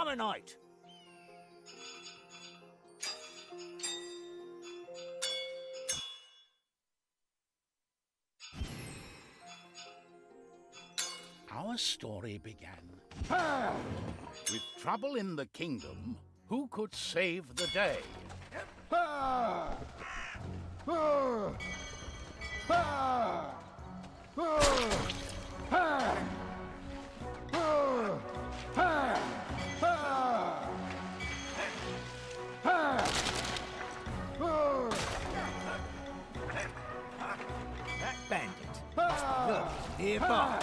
Midsummer Night. Our story began. With trouble in the kingdom, who could save the day? That bandit must be lurking nearby.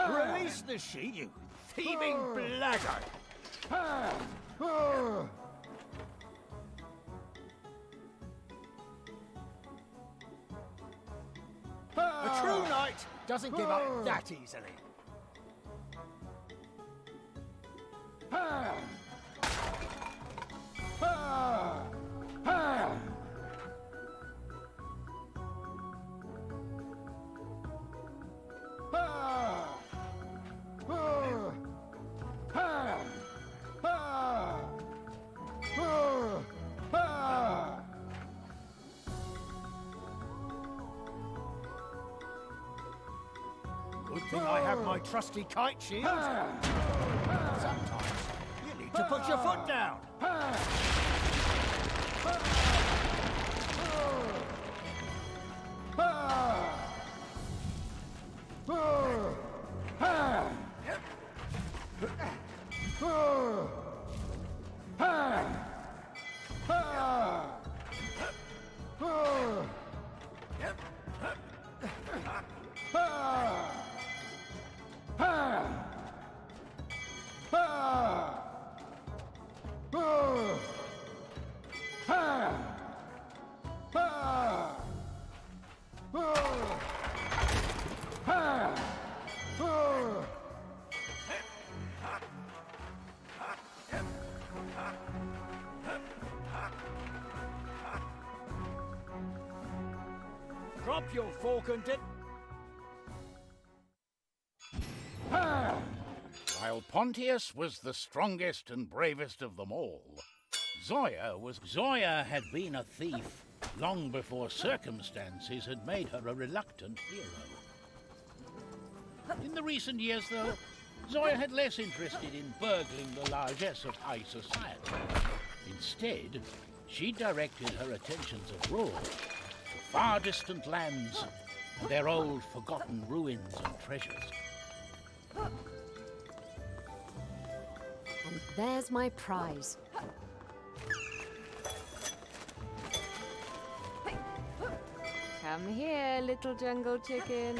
Release the sheet, you thieving blackguard! A true knight doesn't give up that easily. Good thing I have my trusty kite shield. Sometimes you need to put your foot down. Drop your fork and dip. While Pontius was the strongest and bravest of them all, Zoya had been a thief long before circumstances had made her a reluctant hero. In the recent years, though, Zoya had less interested in burgling the largesse of high society. Instead, she directed her attentions abroad, to far distant lands, and their old forgotten ruins and treasures. And there's my prize. Come here, little jungle chicken.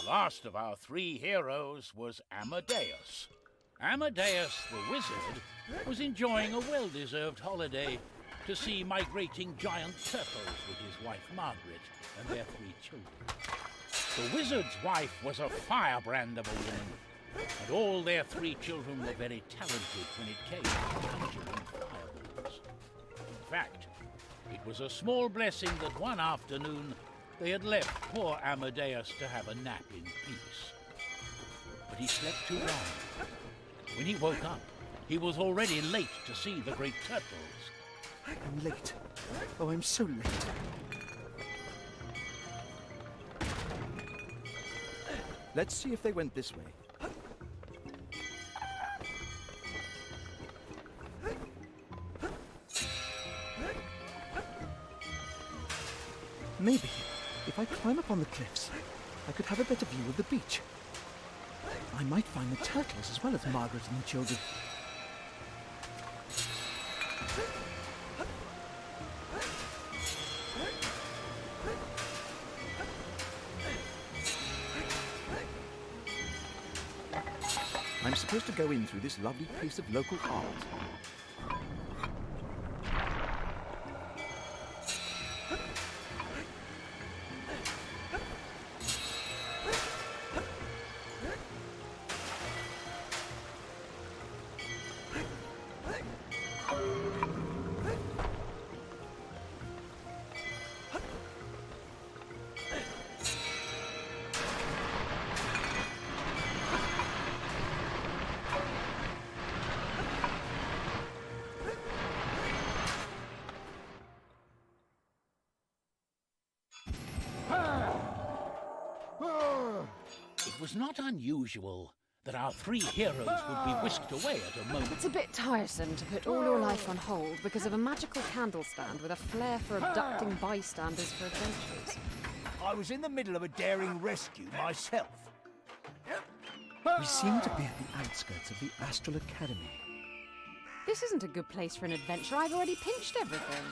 The last of our three heroes was Amadeus. Amadeus the wizard was enjoying a well-deserved holiday to see migrating giant turtles with his wife Margaret and their three children. The wizard's wife was a firebrand of a woman, and all their three children were very talented when it came to conjuring fireballs. In fact, it was a small blessing that one afternoon They had left poor Amadeus to have a nap in peace. But he slept too long. When he woke up, he was already late to see the great turtles. I'm late. Oh, I'm so late. Let's see if they went this way. Maybe, if I climb up on the cliffs, I could have a better view of the beach. I might find the turtles as well as Margaret and the children. I'm supposed to go in through this lovely piece of local art. It was not unusual that our three heroes would be whisked away at a moment. It's a bit tiresome to put all your life on hold because of a magical candle stand with a flair for abducting bystanders for adventures. I was in the middle of a daring rescue myself. We seem to be at the outskirts of the Astral Academy. This isn't a good place for an adventure. I've already pinched everything.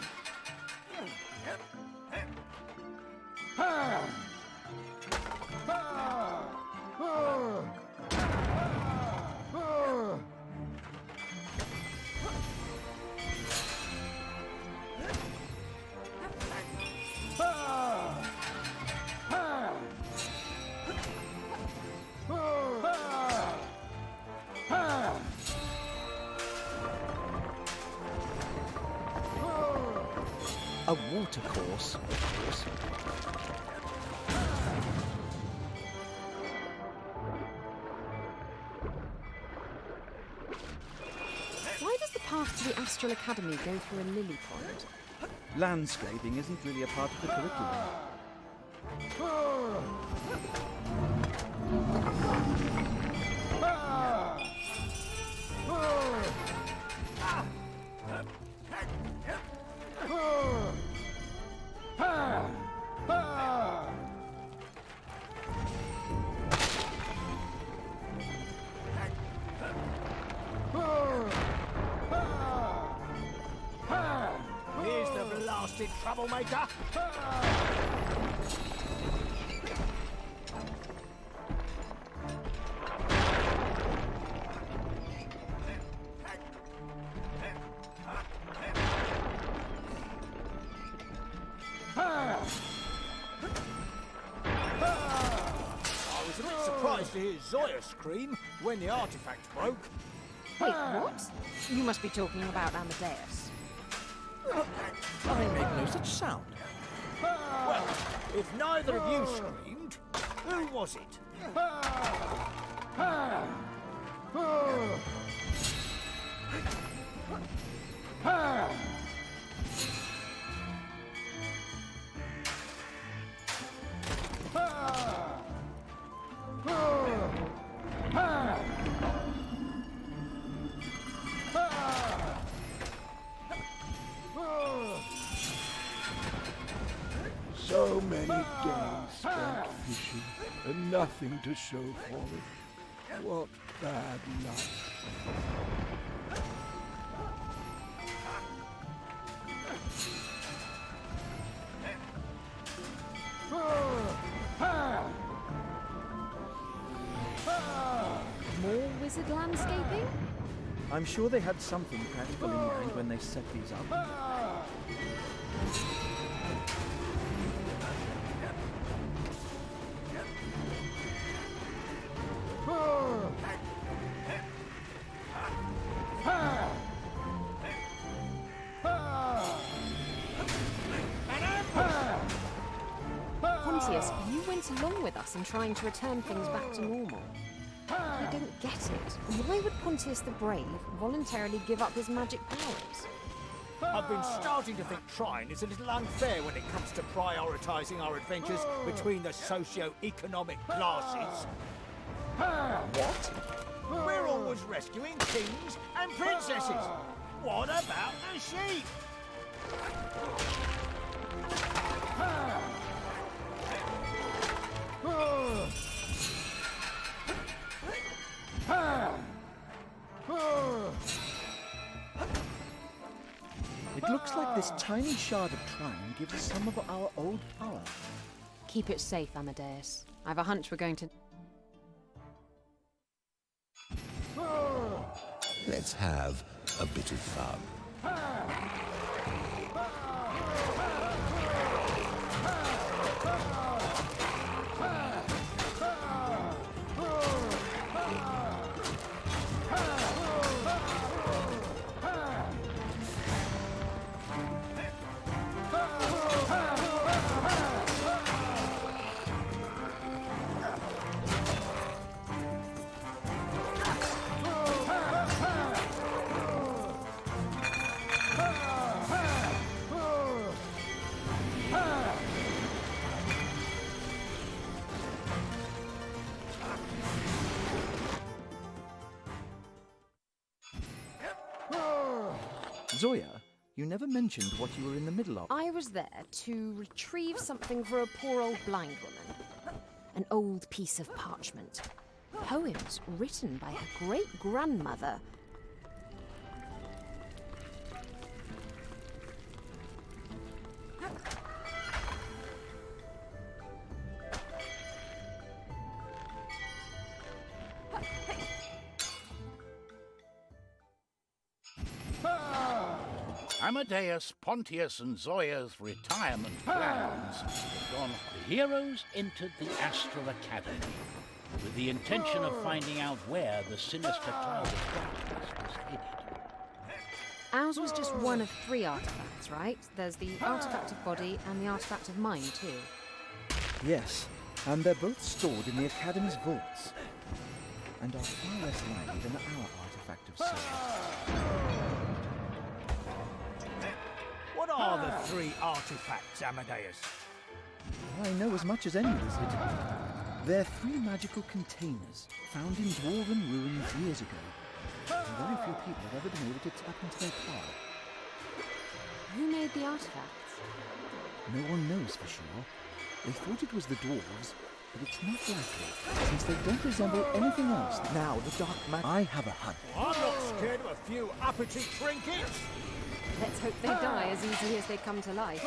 A water course, of course. Why does the path to the Astral Academy go through a lily pond? Landscaping isn't really a part of the curriculum. Here's the blasted troublemaker. I was a bit surprised to hear Zoya scream when the artifact broke. Wait, what? You must be talking about Amadeus. I make no such sound. Well, if neither of you screamed, who was it? So many days spent fishing and nothing to show for it. What bad luck. More wizard landscaping? I'm sure they had something practical in mind when they set these up. along with us in trying to return things back to normal. I don't get it. Why would Pontius the Brave voluntarily give up his magic powers? I've been starting to think Trine is a little unfair when it comes to prioritising our adventures between the socio-economic classes. What? We're always rescuing kings and princesses. What about the sheep? It looks like this tiny shard of Trine gives us some of our old power. Keep it safe, Amadeus. I've a hunch we're going to... Let's have a bit of fun. Zoya, you never mentioned what you were in the middle of. I was there to retrieve something for a poor old blind woman. An old piece of parchment. Poems written by her great-grandmother. Amadeus, Pontius, and Zoya's retirement plans had gone. The heroes entered the Astral Academy with the intention of finding out where the sinister cloud of darkness was headed. Ours was just one of 3 artifacts, right? There's the artifact of body and the artifact of mind, too. Yes, and they're both stored in the Academy's vaults. And are far less lively than our artifact of soul. What are the 3 artifacts, Amadeus? I know as much as any wizard. They're 3 magical containers found in dwarven ruins years ago. And very few people have ever been able to tap into their power. Who made the artifacts? No one knows for sure. They thought it was the dwarves, but it's not likely, since they don't resemble anything else. Now, the dark magic... I have a hunch. I'm not scared of a few uppity trinkets. Let's hope they die as easily as they come to life.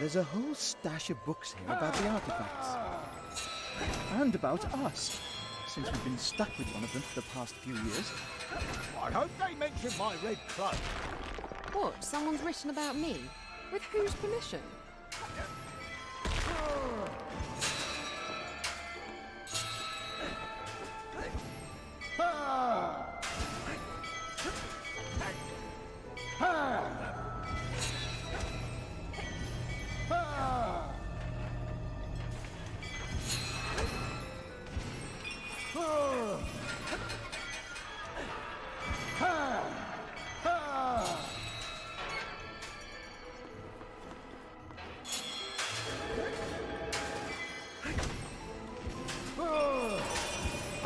There's a whole stash of books here about the artifacts. And about us, since we've been stuck with one of them for the past few years. I hope they mention my red cloak. What? Someone's written about me? With whose permission?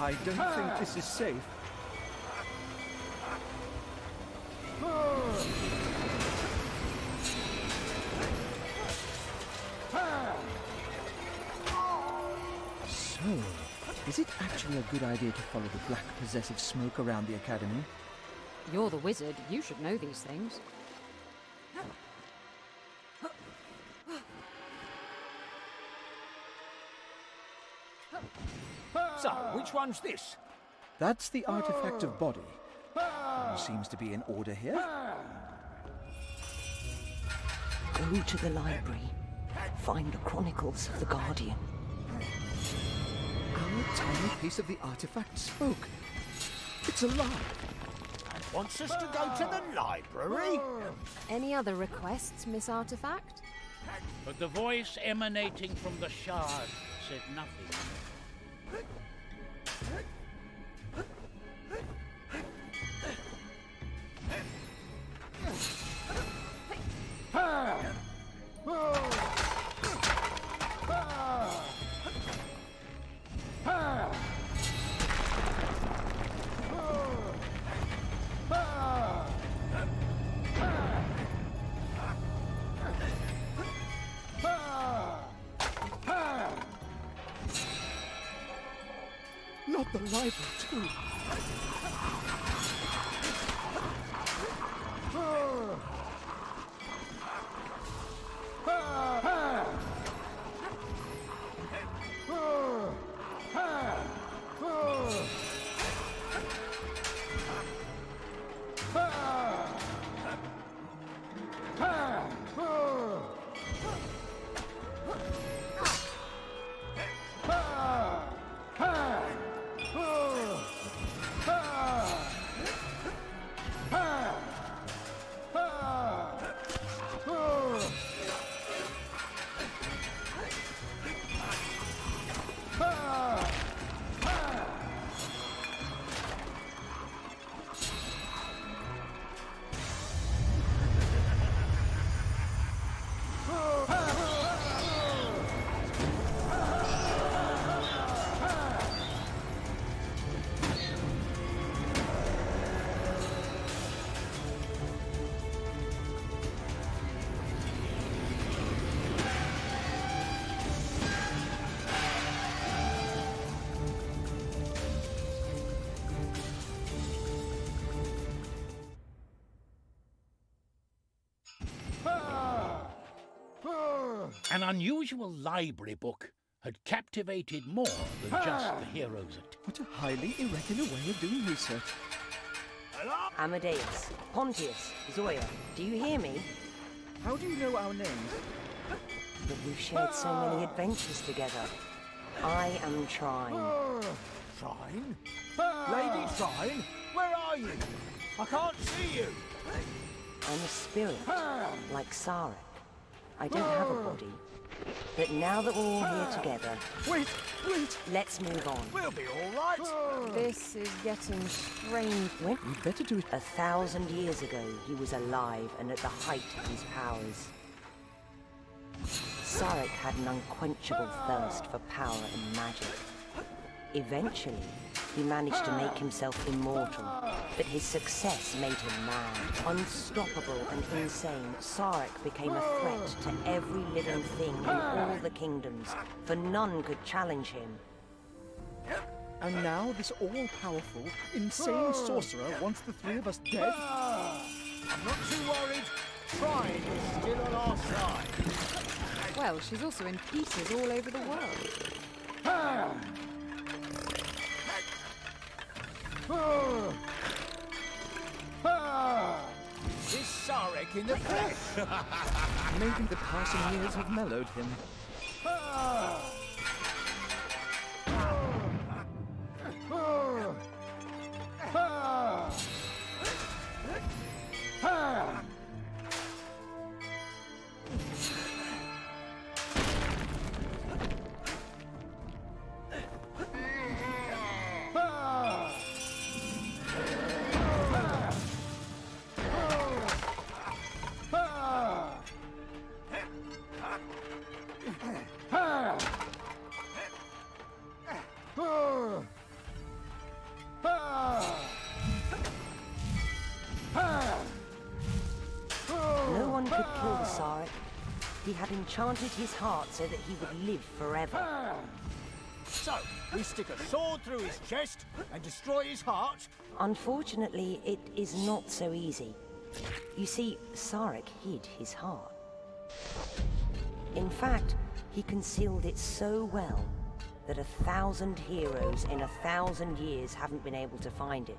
I don't think this is safe. So, is it actually a good idea to follow the black possessive smoke around the academy? You're the wizard. You should know these things. So, which one's this? That's the artifact of body. Seems to be in order here. Go to the library. Find the Chronicles of the Guardian. Our tiny piece of the artifact spoke. It's alive. And wants us to go to the library? Any other requests, Miss Artifact? But the voice emanating from the shard said nothing. Not the library, too. An unusual library book had captivated more than just the heroes at... What a highly irregular way of doing research. Amadeus, Pontius, Zoya, do you hear me? How do you know our names? But we've shared so many adventures together. I am Trine. Trine? Lady Trine? Where are you? I can't see you. I'm a spirit, like Sarek. I don't have a body. But now that we're all here together, Wait! let's move on. We'll be all right. This is getting strange. When We'd better do it. 1,000 years ago, he was alive and at the height of his powers. Sarek had an unquenchable thirst for power and magic. Eventually, he managed to make himself immortal, but his success made him mad. Unstoppable and insane, Sarek became a threat to every living thing in all the kingdoms, for none could challenge him. And now this all-powerful, insane sorcerer wants the three of us dead? I'm not too worried. Trine is still on our side. Well, she's also in pieces all over the world. Is Sarek in the flesh? Maybe the passing years have mellowed him. No one could kill Sarek. He had enchanted his heart so that he would live forever. So, we stick a sword through his chest and destroy his heart? Unfortunately, it is not so easy. You see, Sarek hid his heart. In fact, he concealed it so well that 1,000 heroes in 1,000 years haven't been able to find it.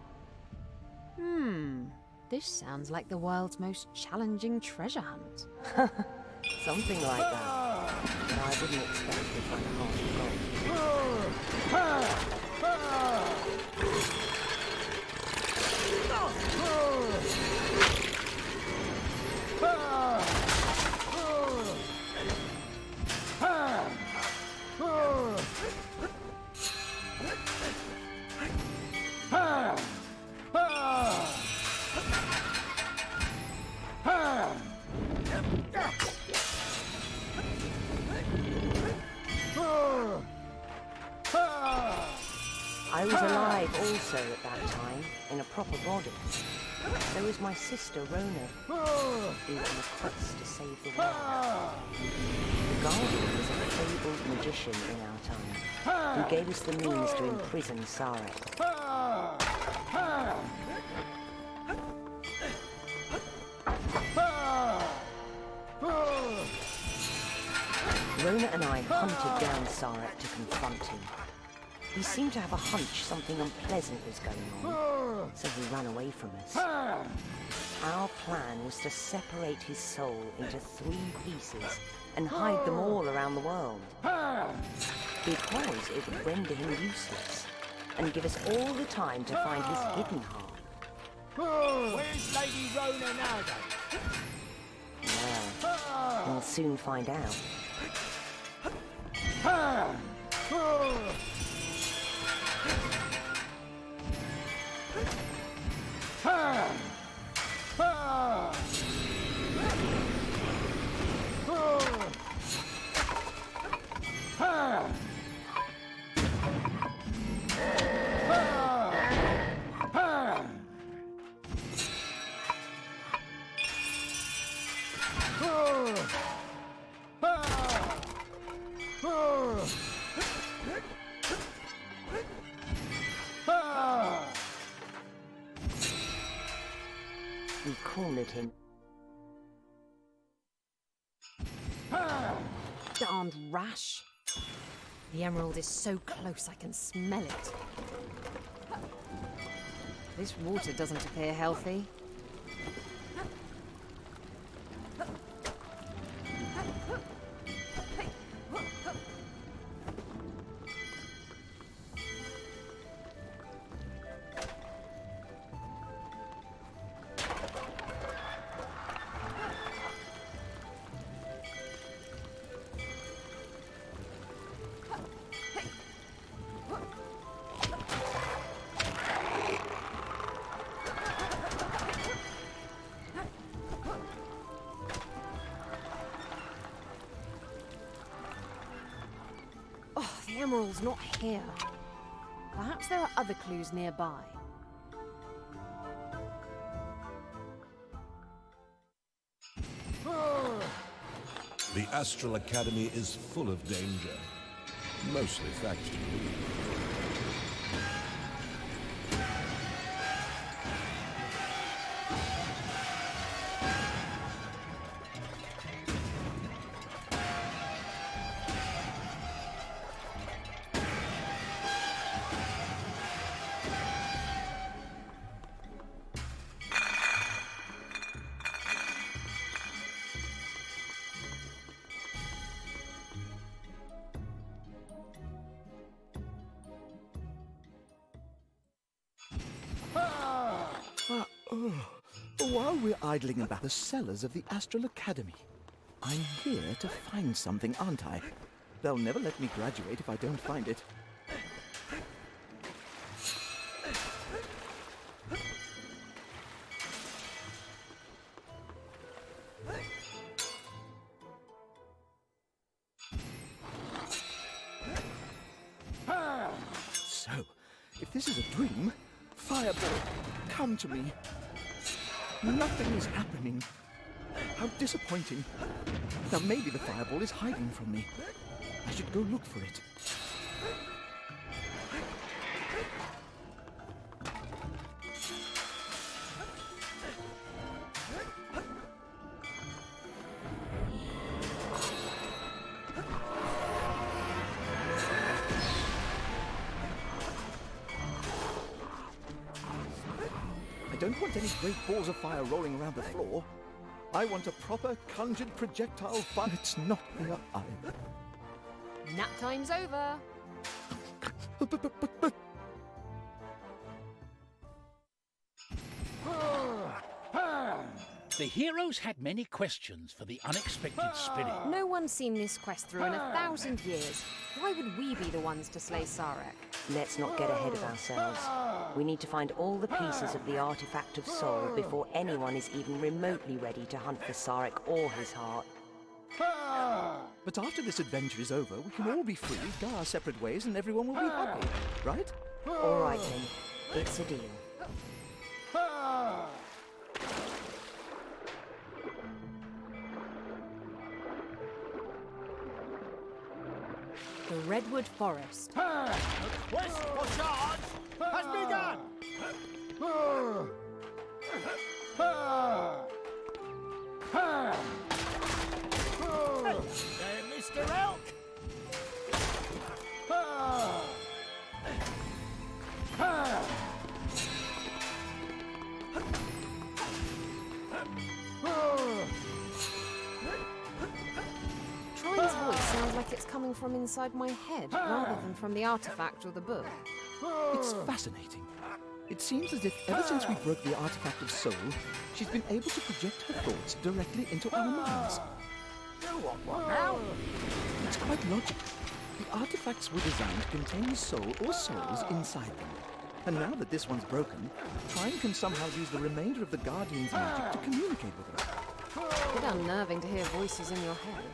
This sounds like the world's most challenging treasure hunt. Something like that. But I wouldn't expect to find a heart I was alive also at that time, in a proper body. So was my sister Rona, who was on a quest to save the world. The Guardian was a fabled magician in our time, who gave us the means to imprison Sarek. Rona and I hunted down Sarek to confront him. He seemed to have a hunch something unpleasant was going on, so he ran away from us. Our plan was to separate his soul into 3 pieces and hide them all around the world. Because it would render him useless and give us all the time to find his hidden heart. Where's Lady Rona now, then? Well, we'll soon find out. We cornered him. Darned rash. The emerald is so close I can smell it. This water doesn't appear healthy. The emerald's not here. Perhaps there are other clues nearby. The Astral Academy is full of danger. Mostly thanks to you. While we're idling about the cellars of the Astral Academy, I'm here to find something, aren't I? They'll never let me graduate if I don't find it. So, if this is a dream, Fireball, come to me. Nothing is happening. How disappointing. Now maybe the fireball is hiding from me. I should go look for it. don't want any great balls of fire rolling around the floor. I want a proper conjured projectile fire. It's not here either. Nap time's over. But The heroes had many questions for the unexpected spirit. No one's seen this quest through in 1,000 years. Why would we be the ones to slay Sarek? Let's not get ahead of ourselves. We need to find all the pieces of the artifact of soul before anyone is even remotely ready to hunt for Sarek or his heart. But after this adventure is over, we can all be free, go our separate ways, and everyone will be happy, right? All right then, it's a deal. The Redwood Forest. The quest for charge has begun! There, Mr. Elk! Trine's voice sounds like it's coming from inside my head, rather than from the artifact or the book. It's fascinating. It seems as if ever since we broke the artifact of soul, she's been able to project her thoughts directly into our minds. You want one now? It's quite logical. The artifacts were designed to contain the soul or souls inside them. And now that this one's broken, Trine can somehow use the remainder of the Guardian's magic to communicate with her. A bit unnerving to hear voices in your head.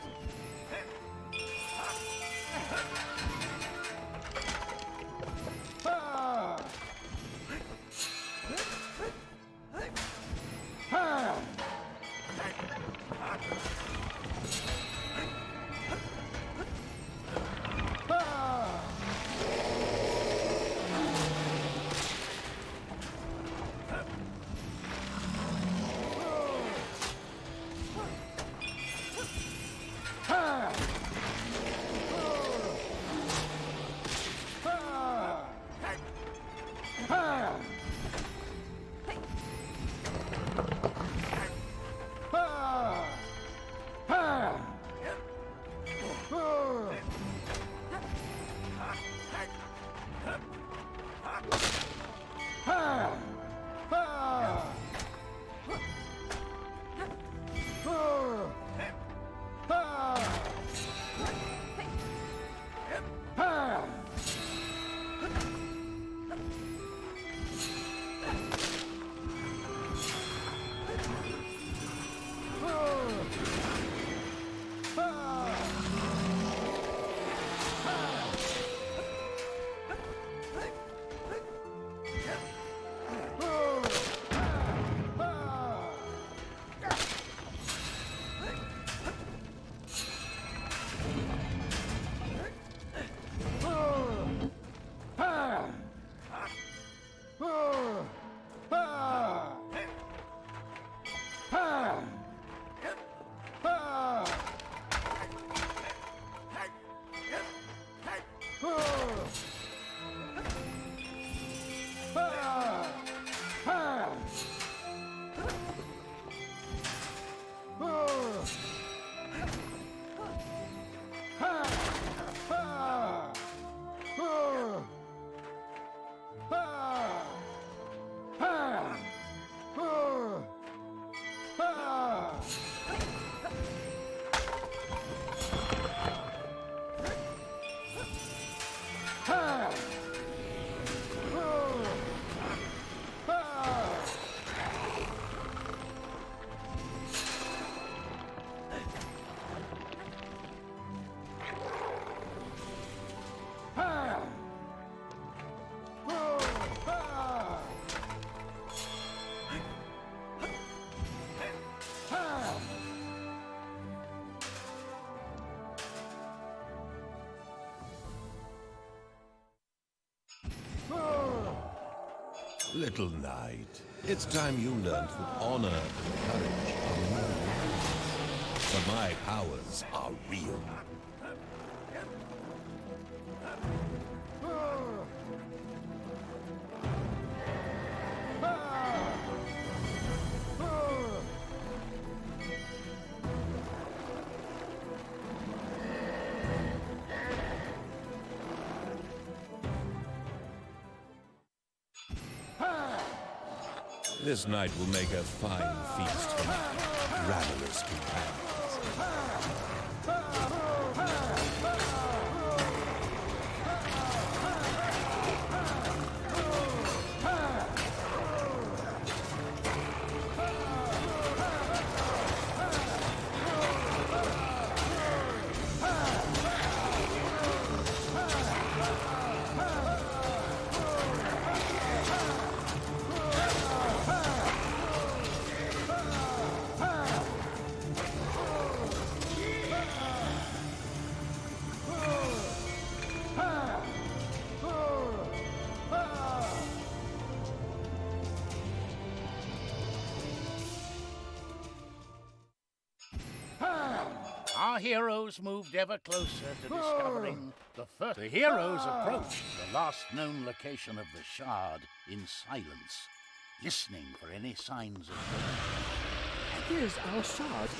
Little knight, it's time you learned that honor and courage are more than words. For my powers are real. This night will make a fine feast for my ravenous companions. Our heroes moved ever closer to discovering the first. The heroes approached the last known location of the Shard in silence, listening for any signs of danger. Here's our shard.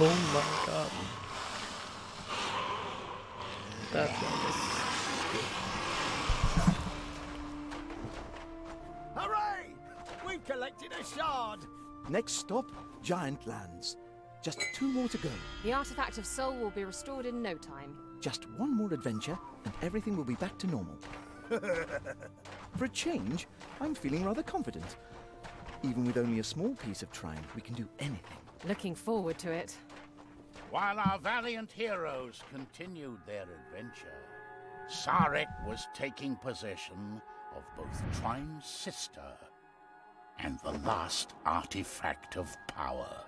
Oh my god. That one is... Hooray! We've collected a shard! Next stop, Giant Lands. Just 2 more to go. The artifact of soul will be restored in no time. Just 1 more adventure, and everything will be back to normal. For a change, I'm feeling rather confident. Even with only a small piece of Trine, we can do anything. Looking forward to it. While our valiant heroes continued their adventure, Sarek was taking possession of both Trine's sister and the last artifact of power.